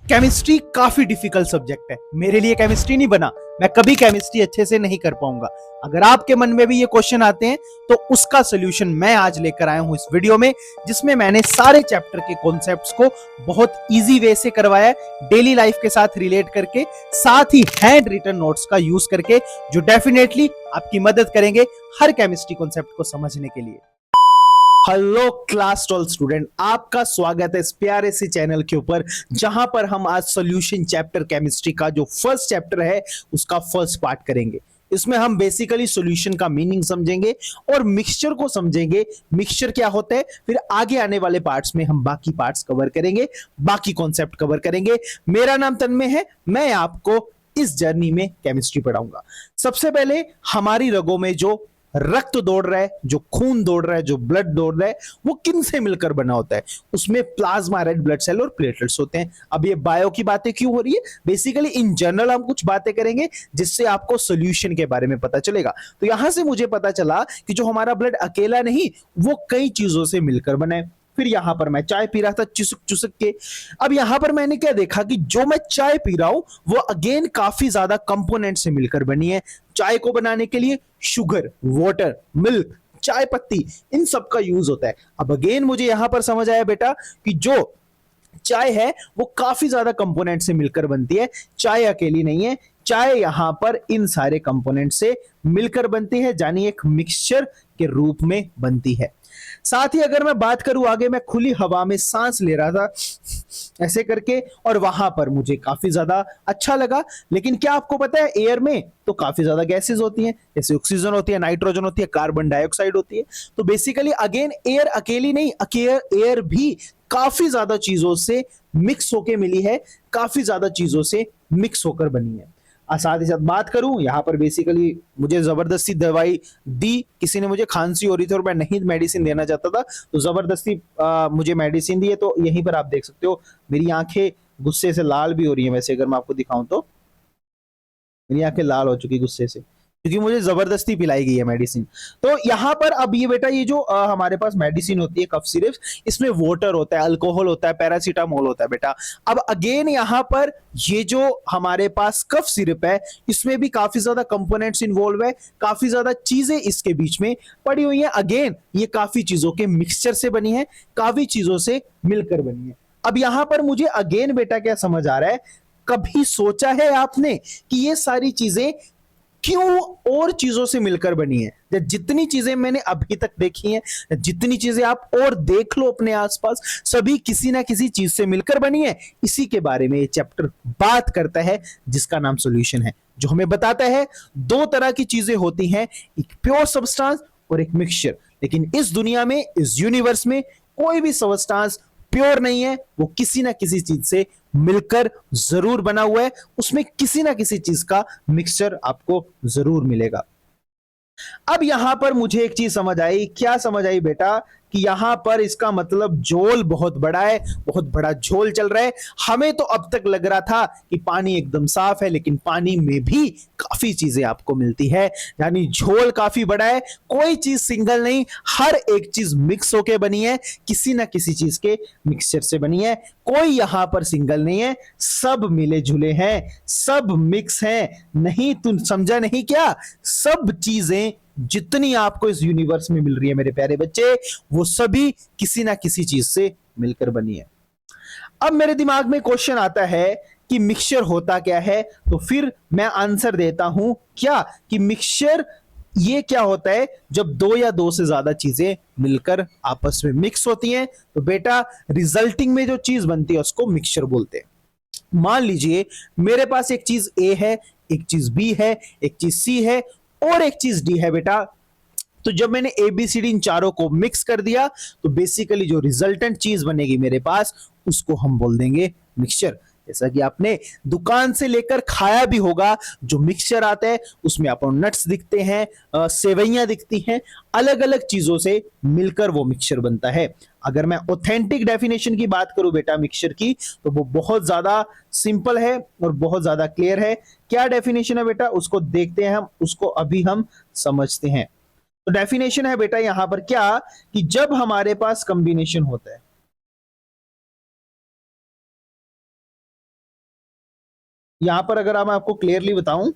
Chemistry काफी difficult subject है। मेरे लिए केमिस्ट्री नहीं बना, मैं कभी केमिस्ट्री अच्छे से नहीं कर पाऊंगा। अगर आपके मन में भी ये क्वेश्चन आते हैं तो उसका सोल्यूशन मैं आज लेकर आया हूं इस वीडियो में, जिसमें मैंने सारे चैप्टर के कॉन्सेप्ट्स को बहुत इजी वे से करवाया है, डेली लाइफ के साथ रिलेट करके, साथ ही हैंड रिटन नोट्स का यूज करके, जो डेफिनेटली आपकी मदद करेंगे हर केमिस्ट्री कॉन्सेप्ट को समझने के लिए। हेलो क्लास 12 स्टूडेंट, आपका स्वागत है इस प्यारे से चैनल के ऊपर, जहां पर हम आज सॉल्यूशन चैप्टर केमिस्ट्री का जो फर्स्ट चैप्टर है उसका फर्स्ट पार्ट करेंगे। इसमें हम बेसिकली सॉल्यूशन का मीनिंग समझेंगे और मिक्सचर को समझेंगे, मिक्सचर क्या होता है। फिर आगे आने वाले पार्ट्स में हम बाकी पार्ट्स कवर करेंगे, बाकी कॉन्सेप्ट कवर करेंगे। मेरा नाम तन्मय है, मैं आपको इस जर्नी में केमिस्ट्री पढ़ाऊंगा। सबसे पहले हमारी रगों में जो रक्त दौड़ रहा है, जो खून दौड़ रहा है, जो ब्लड दौड़ रहा है, वो किन से मिलकर बना होता है? उसमें प्लाज्मा, रेड ब्लड सेल और प्लेटलेट्स होते हैं। अब ये बायो की बातें क्यों हो रही है? बेसिकली इन जनरल हम कुछ बातें करेंगे जिससे आपको सॉल्यूशन के बारे में पता चलेगा। तो यहां से मुझे पता चला कि जो हमारा ब्लड अकेला नहीं, वो कई चीजों से मिलकर बना है। फिर यहां पर मैं चाय पी रहा था चुसक चुसक के। अब यहां पर मैंने क्या देखा कि जो मैं चाय पी रहा हूं वो अगेन काफी ज्यादा कंपोनेंट से मिलकर बनी है। चाय को बनाने के लिए शुगर, वाटर, मिल्क, चाय पत्ती, इन सब का यूज होता है। अब अगेन मुझे यहां पर समझ आया बेटा कि जो चाय है वो काफी ज्यादा कंपोनेंट से मिलकर बनती है, चाय अकेली नहीं है। चाय यहां पर इन सारे कंपोनेंट से मिलकर बनती है, यानी एक मिक्सचर के रूप में बनती है। साथ ही अगर मैं बात करूं आगे, मैं खुली हवा में सांस ले रहा था ऐसे करके, और वहां पर मुझे काफी ज्यादा अच्छा लगा। लेकिन क्या आपको पता है, एयर में तो काफी ज्यादा गैसेस होती हैं, जैसे ऑक्सीजन होती है, नाइट्रोजन होती है, कार्बन डाइऑक्साइड होती है। तो बेसिकली अगेन एयर अकेली नहीं, एयर भी काफी ज्यादा चीजों से मिक्स होकर मिली है, काफी ज्यादा चीजों से मिक्स होकर बनी है। साथ ही साथ बात करूं, यहां पर बेसिकली मुझे जबरदस्ती दवाई दी, किसी ने मुझे खांसी हो रही थी और मैं नहीं मेडिसिन देना चाहता था, तो जबरदस्ती मुझे मेडिसिन दी है। तो यहीं पर आप देख सकते हो मेरी आंखें गुस्से से लाल भी हो रही हैं। वैसे अगर मैं आपको दिखाऊं तो मेरी आंखें लाल हो चुकी गुस्से से, क्योंकि मुझे जबरदस्ती पिलाई गई है मेडिसिन। तो यहां पर अब ये बेटा, ये जो हमारे पास मेडिसिन होती है कफ सिरप, इसमें वाटर होता है, अल्कोहल होता है, पैरासीटामोल होता है बेटा। अब अगेन यहां पर ये जो हमारे पास कफ सिरप है, इसमें भी काफी ज्यादा कंपोनेंट्स इन्वॉल्व है, काफी ज्यादा चीजें इसके बीच में पड़ी हुई है। अगेन ये काफी चीजों के मिक्सचर से बनी है, काफी चीजों से मिलकर बनी है। अब यहां पर मुझे अगेन बेटा क्या समझ आ रहा है, कभी सोचा है आपने कि ये सारी चीजें क्यों और चीजों से मिलकर बनी है? जितनी चीजें मैंने अभी तक देखी हैं, जितनी चीजें आप और देख लो अपने आसपास, सभी किसी ना किसी चीज से मिलकर बनी है। इसी के बारे में ये चैप्टर बात करता है, जिसका नाम सॉल्यूशन है, जो हमें बताता है दो तरह की चीजें होती हैं, एक प्योर सब्सटेंस और एक मिक्सचर। लेकिन इस दुनिया में, इस यूनिवर्स में कोई भी सब्सटेंस प्योर नहीं है, वो किसी ना किसी चीज से मिलकर जरूर बना हुआ है, उसमें किसी ना किसी चीज का मिक्सचर आपको जरूर मिलेगा। अब यहां पर मुझे एक चीज समझ आई। क्या समझ आई बेटा? कि यहां पर इसका मतलब झोल बहुत बड़ा है, बहुत बड़ा झोल चल रहा है। हमें तो अब तक लग रहा था कि पानी एकदम साफ है, लेकिन पानी में भी काफी चीजें आपको मिलती है, यानी झोल काफी बड़ा है। कोई चीज सिंगल नहीं, हर एक चीज मिक्स होके बनी है, किसी ना किसी चीज के मिक्सचर से बनी है। कोई यहां पर सिंगल नहीं है, सब मिले जुले हैं, सब मिक्स हैं। नहीं, तुम समझा नहीं क्या? सब चीजें जितनी आपको इस यूनिवर्स में मिल रही है मेरे प्यारे बच्चे, वो सभी किसी ना किसी चीज से मिलकर बनी है। अब मेरे दिमाग में क्वेश्चन आता है कि मिक्सचर होता क्या है, तो फिर मैं आंसर देता हूं क्या, कि मिक्सचर ये क्या होता है, जब दो या दो से ज्यादा चीजें मिलकर आपस में मिक्स होती हैं, तो बेटा रिजल्टिंग में जो चीज बनती है उसको मिक्सचर बोलते हैं। मान लीजिए मेरे पास एक चीज ए है, एक चीज बी है, एक चीज सी है और एक चीज डी है बेटा। तो जब मैंने एबीसीडी इन चारों को मिक्स कर दिया, तो बेसिकली जो रिजल्टेंट चीज बनेगी मेरे पास, उसको हम बोल देंगे मिक्सचर। जैसा कि आपने दुकान से लेकर खाया भी होगा, जो मिक्सचर आता है उसमें आपको नट्स दिखते हैं, सेवइयां दिखती हैं, अलग अलग चीजों से मिलकर वो मिक्सचर बनता है। अगर मैं ऑथेंटिक डेफिनेशन की बात करूं बेटा मिक्सचर की, तो वो बहुत ज्यादा सिंपल है और बहुत ज्यादा क्लियर है। क्या डेफिनेशन है बेटा, उसको देखते हैं हम, उसको अभी हम समझते हैं। तो डेफिनेशन है बेटा यहां पर क्या, कि जब हमारे पास कॉम्बिनेशन होता है, यहां पर अगर मैं आपको क्लियरली बताऊं,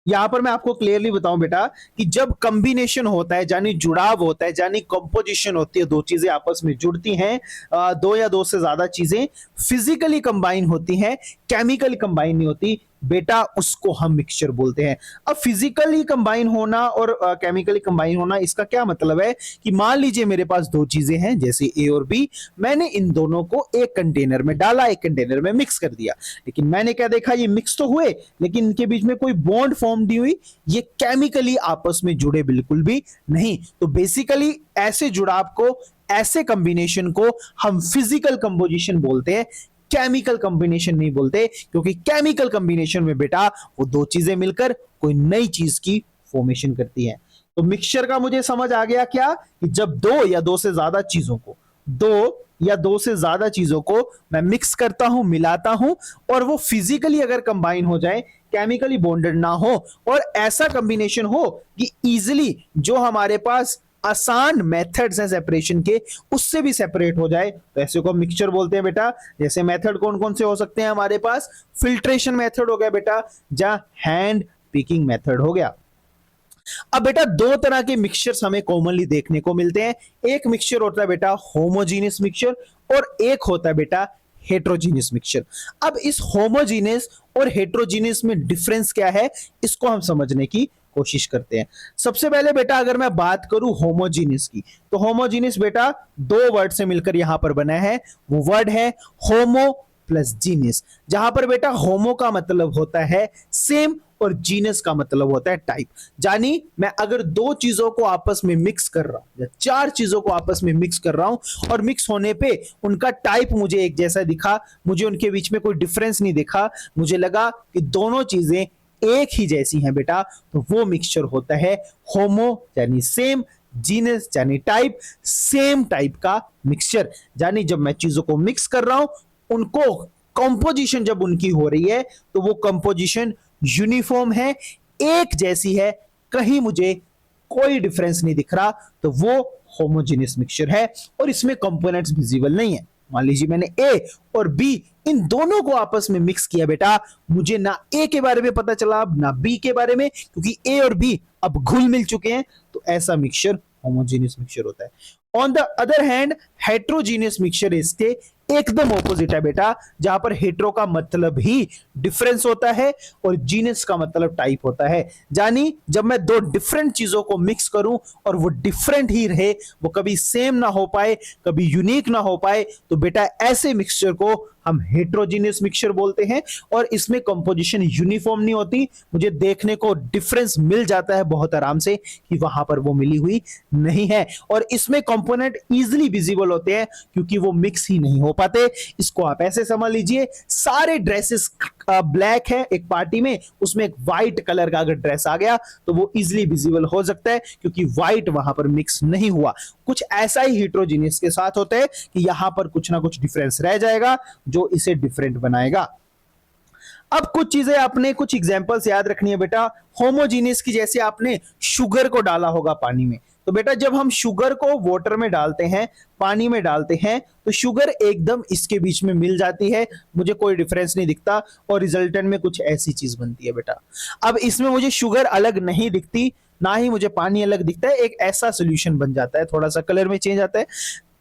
यहां पर मैं आपको क्लियरली बताऊं बेटा कि जब कॉम्बिनेशन होता है यानी जुड़ाव होता है यानी कंपोजिशन होती है, दो चीजें आपस में जुड़ती हैं, दो या दो से ज्यादा चीजें फिजिकली कंबाइन होती हैं, केमिकली कंबाइन नहीं होती बेटा, उसको हम मिक्सचर बोलते हैं। अब फिजिकली कंबाइन होना और केमिकली कंबाइन होना, इसका क्या मतलब है कि मान लीजिए मेरे पास दो चीजें हैं जैसे ए और बी, मैंने इन दोनों को एक कंटेनर में डाला, एक कंटेनर में मिक्स कर दिया, लेकिन मैंने क्या देखा, ये मिक्स तो हुए लेकिन इनके बीच में कोई बॉन्ड फॉर्म नहीं हुई, ये केमिकली आपस में जुड़े बिल्कुल भी नहीं। तो बेसिकली ऐसे जुड़ाव को, ऐसे कॉम्बिनेशन को हम फिजिकल कंपोजिशन बोलते हैं, केमिकल कॉम्बिनेशन नहीं बोलते, क्योंकि केमिकल कॉम्बिनेशन में बेटा वो दो चीजें मिलकर कोई नई चीज की फॉर्मेशन करती हैं। तो मिक्सचर का मुझे समझ आ गया क्या, कि जब दो या दो से ज्यादा चीजों को, दो या दो से ज्यादा चीजों को मैं मिक्स करता हूं, मिलाता हूं, और वो फिजिकली अगर कंबाइन हो जाए, केमिकली बॉन्डेड ना हो, और ऐसा कॉम्बिनेशन हो कि इजीली जो हमारे पास आसान मेथड्स हैं सेपरेशन के, उससे भी सेपरेट हो जाए, तो ऐसे को मिक्सचर बोलते हैं बेटा। जैसे मेथड कौन कौन से हो सकते हैं हमारे पास, फिल्ट्रेशन मेथड हो गया बेटा, या हैंड पिकिंग मेथड हो गया। अब बेटा दो तरह के मिक्सचर्स हमें कॉमनली देखने को मिलते हैं, एक मिक्सचर होता है बेटा होमोजीनियस मिक्सचर, और एक होता है बेटा हेट्रोजीनियस मिक्सचर। अब इस होमोजीनियस और हेट्रोजीनियस में डिफरेंस क्या है, इसको हम समझने की कोशिश करते हैं। सबसे पहले बेटा अगर मैं बात करूं होमोजीनियस की, तो होमोजीनियस बेटा दो वर्ड से मिलकर यहां पर बना है, वो वर्ड है होमो प्लस जीनियस, जहां पर बेटा होमो का मतलब होता है सेम और जीनस का मतलब होता है टाइप। यानी मैं अगर दो चीजों को आपस में मिक्स कर रहा हूं या चार चीजों को आपस में मिक्स कर रहा हूं और मिक्स होने पे उनका टाइप मुझे एक जैसा दिखा, मुझे उनके बीच में कोई डिफरेंस नहीं दिखा, मुझे लगा कि दोनों चीजें एक ही जैसी हैं बेटा, तो वो मिक्सचर होता है होमो यानी सेम, जीनस यानी टाइप, सेम टाइप का मिक्सचर। यानी जब मैं चीजों को मिक्स कर रहा हूं, उनको कंपोजिशन जब उनकी हो रही है तो वो कंपोजिशन यूनिफॉर्म है, एक जैसी है, कहीं मुझे कोई डिफरेंस नहीं दिख रहा, तो वो होमोजेनियस मिक्सचर है और इसमें कंपोनेंट्स विजिबल नहीं है। मान लीजिए मैंने ए और बी इन दोनों को आपस में मिक्स किया बेटा, मुझे ना ए के बारे में पता चला ना बी के बारे में, क्योंकि ए और बी अब घुल मिल चुके हैं, तो ऐसा मिक्सचर होमोजेनियस मिक्सचर होता है। On the other hand heterogeneous mixture इसके एकदम ऑपोजिट है बेटा, जहां पर हेट्रो का मतलब ही डिफरेंस होता है और जीनस का मतलब टाइप होता है। यानी जब मैं दो डिफरेंट चीजों को मिक्स करूं और वो डिफरेंट ही रहे, वो कभी सेम ना हो पाए, कभी यूनिक ना हो पाए, तो बेटा ऐसे मिक्सचर को हम हेट्रोजीनियस मिक्सचर बोलते हैं। और इसमें कंपोजिशन यूनिफॉर्म नहीं होती, मुझे देखने को डिफरेंस मिल जाता है बहुत आराम से कि वहां पर वो मिली हुई नहीं है, और इसमें कंपोनेंट इजीली विजिबल होते हैं क्योंकि वो मिक्स ही नहीं हो पाते। इसको आप ऐसे समझ लीजिए, सारे ड्रेसेस ब्लैक है एक पार्टी में, उसमें एक व्हाइट कलर का अगर ड्रेस आ गया तो वो इजीली विजिबल हो सकता है क्योंकि व्हाइट वहां पर मिक्स नहीं हुआ। कुछ ऐसा ही हेट्रोजीनियस के साथ होता है कि यहां पर कुछ ना कुछ डिफरेंस रह जाएगा जो इसे डिफरेंट बनाएगा। अब कुछ चीजें आपने, कुछ एग्जांपल्स याद रखनी है बेटा होमोजीनियस की। जैसे आपने शुगर को डाला होगा पानी में, तो बेटा जब हम शुगर को वाटर में डालते हैं, पानी में डालते हैं, तो शुगर एकदम इसके बीच में मिल जाती है, मुझे कोई डिफरेंस नहीं दिखता और रिजल्टेंट में कुछ ऐसी चीज बनती है बेटा। अब इसमें मुझे शुगर अलग नहीं दिखती, ना ही मुझे पानी अलग दिखता है, एक ऐसा सोल्यूशन बन जाता है, थोड़ा सा कलर में चेंज आता है,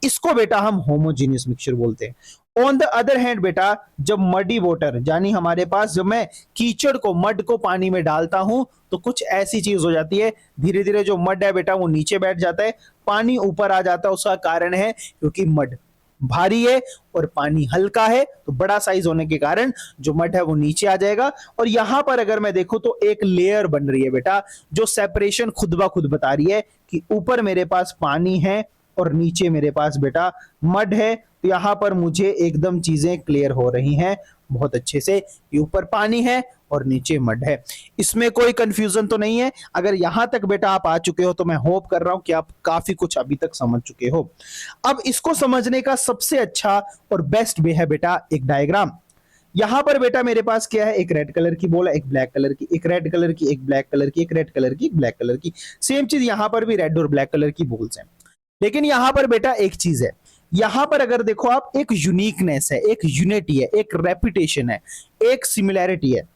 इसको बेटा हम होमोजीनियस मिक्सचर बोलते हैं। ऑन द अदर हैंड बेटा जब मडी वाटर यानी हमारे पास, जब मैं कीचड़ को, मड को पानी में डालता हूं, तो कुछ ऐसी चीज हो जाती है, धीरे धीरे जो मड है बेटा वो नीचे बैठ जाता है, पानी ऊपर आ जाता है। उसका कारण है क्योंकि मड भारी है और पानी हल्का है, तो बड़ा साइज होने के कारण जो मड है वो नीचे आ जाएगा। और यहां पर अगर मैं देखूं तो एक लेयर बन रही है बेटा, जो सेपरेशन खुद ब खुद बता रही है कि ऊपर मेरे पास पानी है और नीचे मेरे पास बेटा मड है। तो यहां पर मुझे एकदम चीजें क्लियर हो रही हैं बहुत अच्छे से कि ऊपर पानी है और नीचे मड है, इसमें कोई कंफ्यूजन तो नहीं है। अगर यहां तक बेटा आप आ चुके हो तो मैं होप कर रहा हूं कि आप काफी कुछ अभी तक समझ चुके हो। अब इसको समझने का सबसे अच्छा और बेस्ट वे है बेटा एक डायग्राम। यहां पर बेटा मेरे पास क्या है, एक रेड कलर की बॉल है, एक ब्लैक कलर की, एक रेड कलर की, एक ब्लैक कलर की, एक रेड कलर की, एक ब्लैक कलर की। सेम चीज यहां पर भी रेड और ब्लैक कलर की बॉल्स हैं, लेकिन यहां पर बेटा एक चीज है, यहां पर अगर देखो आप, एक यूनिकनेस है, एक यूनिटी है, एक रेपुटेशन है, एक सिमिलैरिटी है।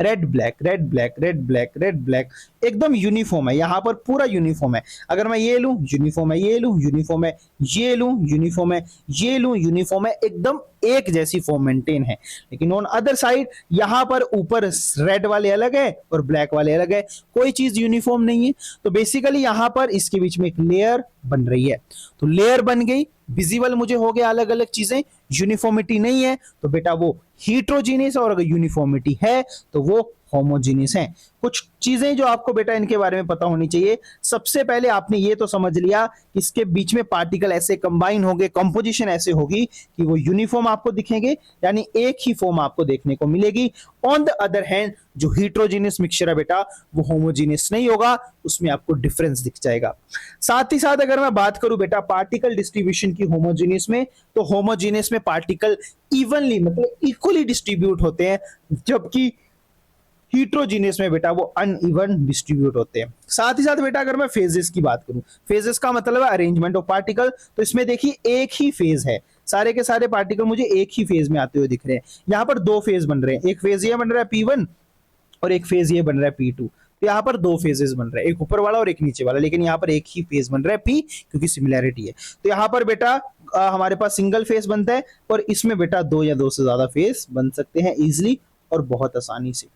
Red black red black red black red black, एकदम यूनिफॉर्म है, यहां पर पूरा यूनिफॉर्म है। अगर मैं ये लूं यूनिफॉर्म है, ये लूं यूनिफॉर्म है, ये लूं यूनिफॉर्म है, ये लूं यूनिफॉर्म है, एकदम एक जैसी फॉर्म मेंटेन है। लेकिन ऑन अदर साइड यहां पर ऊपर रेड वाले अलग है और ब्लैक वाले अलग है, कोई चीज यूनिफॉर्म नहीं है। तो बेसिकली यहां पर इसके बीच में एक लेयर बन रही है, तो लेयर बन गई, विजिबल मुझे हो गया अलग अलग चीजें, यूनिफॉर्मिटी नहीं है तो बेटा वो हीट्रोजीनियस, और अगर यूनिफॉर्मिटी है तो वो होमोजीनियस है। कुछ चीजें जो आपको बेटा इनके बारे में पता होनी चाहिए। सबसे पहले आपने ये तो समझ लिया कि इसके बीच में पार्टिकल ऐसे कंबाइन होंगे, कंपोजिशन ऐसे होगी कि वो यूनिफॉर्म आपको दिखेंगे, यानी एक ही फॉर्म आपको देखने को मिलेगी। ऑन द अदर हैंड जो हीट्रोजीनियस मिक्सचर है बेटा वो होमोजीनियस नहीं होगा, उसमें आपको डिफरेंस दिख जाएगा। साथ ही साथ अगर मैं बात करूं बेटा पार्टिकल डिस्ट्रीब्यूशन की होमोजीनियस में, तो होमोजीनियस में पार्टिकल इवनली मतलब इक्वली डिस्ट्रीब्यूट होते हैं, जबकि हीट्रोजीनियस में बेटा वो अनइवन डिस्ट्रीब्यूट होते हैं। साथ ही साथ बेटा अगर मैं फेजेस की बात करूं, फेजेस का मतलब है अरेंजमेंट ऑफ पार्टिकल, तो इसमें देखिए एक ही फेज है, सारे के सारे पार्टिकल मुझे एक ही फेज में आते हुए दिख रहे हैं। यहां पर दो फेज बन रहे हैं, एक फेज ये बन रहा है P1 और एक फेज ये बन रहा है P2। तो यहाँ पर दो फेजेस बन रहे हैं, एक ऊपर वाला और एक नीचे वाला, लेकिन यहाँ पर एक ही फेज बन रहा है P, क्योंकि सिमिलैरिटी है। तो यहाँ पर बेटा हमारे पास सिंगल फेज बनता है, और इसमें बेटा दो या दो से ज्यादा फेज बन सकते हैं इजिली और बहुत आसानी से।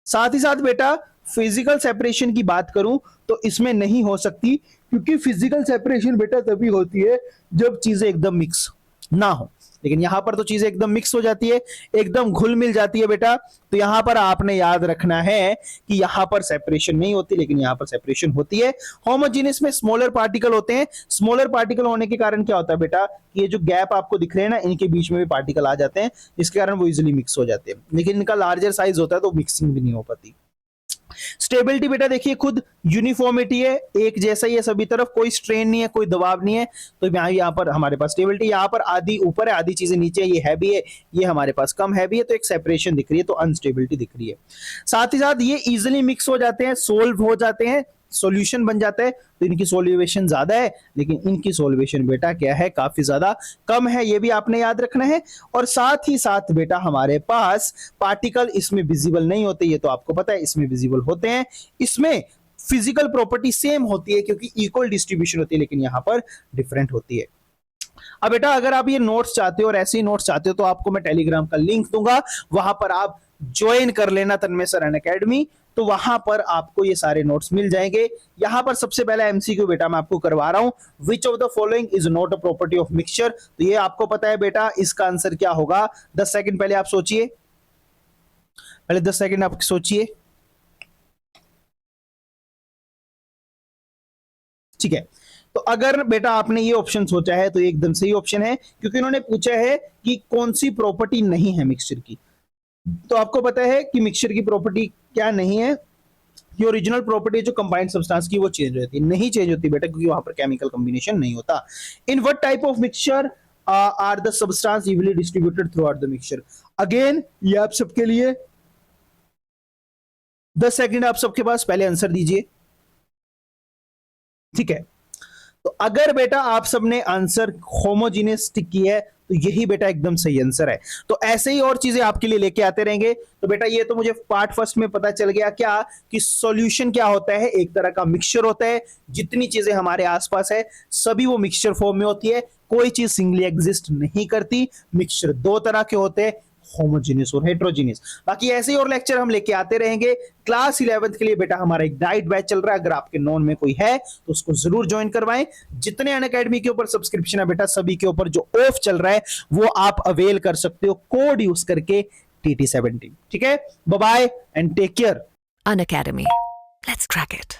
साथ ही साथ बेटा फिजिकल सेपरेशन की बात करूं तो इसमें नहीं हो सकती, क्योंकि फिजिकल सेपरेशन बेटा तभी होती है जब चीजें एकदम मिक्स ना हो। लेकिन यहां पर तो चीजें एकदम मिक्स हो जाती है, एकदम घुल मिल जाती है बेटा। तो यहां पर आपने याद रखना है कि यहां पर सेपरेशन नहीं होती, लेकिन यहां पर सेपरेशन होती है। होमोजेनियस में स्मॉलर पार्टिकल होते हैं, स्मॉलर पार्टिकल होने के कारण क्या होता है बेटा, ये जो गैप आपको दिख रहे हैं ना, इनके बीच में भी पार्टिकल आ जाते हैं, जिसके कारण वो इजिली मिक्स हो जाते हैं। लेकिन इनका लार्जर साइज होता है तो मिक्सिंग भी नहीं हो पाती। स्टेबिलिटी बेटा देखिए खुद यूनिफॉर्मिटी है, एक जैसा ही है सभी तरफ, कोई स्ट्रेन नहीं है, कोई दबाव नहीं है। तो यहाँ पर हमारे पास स्टेबिलिटी, यहाँ पर आधी ऊपर है आधी चीजें नीचे, ये हैवी है, ये हमारे पास कम हैवी है, तो एक सेपरेशन दिख रही है, तो अनस्टेबिलिटी दिख रही है। साथ ही साथ ये इजिली मिक्स हो जाते हैं, सोल्व हो जाते हैं, सॉल्यूशन बन जाता है, तो इनकी सॉल्यूशन ज्यादा है, लेकिन इनकी सॉल्यूशन बेटा क्या है, काफी ज्यादा कम है, ये भी आपने याद रखना है। और साथ ही साथ बेटा हमारे पास पार्टिकल इसमें विजिबल नहीं होते, ये तो आपको पता है, इसमें विजिबल होते हैं। इसमें फिजिकल प्रॉपर्टी सेम होती है क्योंकि इक्वल डिस्ट्रीब्यूशन होती है, लेकिन यहां पर डिफरेंट होती है। अब बेटा अगर आप ये नोट्स चाहते हो और ऐसे ही नोट्स चाहते हो तो आपको मैं टेलीग्राम का लिंक दूंगा, वहां पर आप ज्वाइन कर लेना तन्मय सर अनअकैडमी, तो वहां पर आपको ये सारे नोट्स मिल जाएंगे। यहां पर सबसे पहला एमसीक्यू बेटा मैं आपको करवा रहा हूं, which of the following is not a property of mixture. तो ये आपको पता है बेटा, इसका आंसर क्या होगा। 10 सेकंड पहले आप सोचिए, पहले 10 सेकंड आप सोचिए, ठीक है। तो अगर बेटा आपने ये ऑप्शन सोचा है तो एकदम सही ऑप्शन है, क्योंकि इन्होंने पूछा है कि कौन सी प्रॉपर्टी नहीं है मिक्सचर की। तो आपको पता है कि मिक्सचर की प्रॉपर्टी क्या नहीं है, कि ओरिजिनल प्रॉपर्टी जो कंबाइंड सब्सटेंस की वो चेंज होती है, नहीं चेंज होती बेटा, क्योंकि वहां पर केमिकल कॉम्बिनेशन नहीं होता। In what type of mixture are the substance evenly distributed throughout the mixture. Again ये आप सबके लिए 10 सेकंड आप सबके पास, पहले आंसर दीजिए, ठीक है। तो अगर बेटा आप सबने आंसर होमोजीनियस टिक किया है तो यही बेटा एकदम सही आंसर है। तो ऐसे ही और चीजें आपके लिए लेके आते रहेंगे। तो बेटा ये तो मुझे पार्ट फर्स्ट में पता चल गया क्या, कि सॉल्यूशन क्या होता है, एक तरह का मिक्सचर होता है, जितनी चीजें हमारे आसपास है सभी वो मिक्सचर फॉर्म में होती है, कोई चीज सिंगली एग्जिस्ट नहीं करती। मिक्सचर दो तरह के होते हैं, होमोजेनियस और हेट्रोजेनियस। बाकी ऐसे ही और लेक्चर हम लेके आते रहेंगे। क्लास 11th के लिए बेटा हमारा एक डाइट बैच चल रहा है, अगर आपके नॉन में कोई है तो उसको जरूर ज्वाइन करवाएं। जितने अनअकैडमी के ऊपर सब्सक्रिप्शन है बेटा, सभी के ऊपर जो ऑफ चल रहा है वो आप अवेल कर सकते हो कोड यूज करके TT17। ठीक है, bye bye and take care. Unacademy. Let's crack it.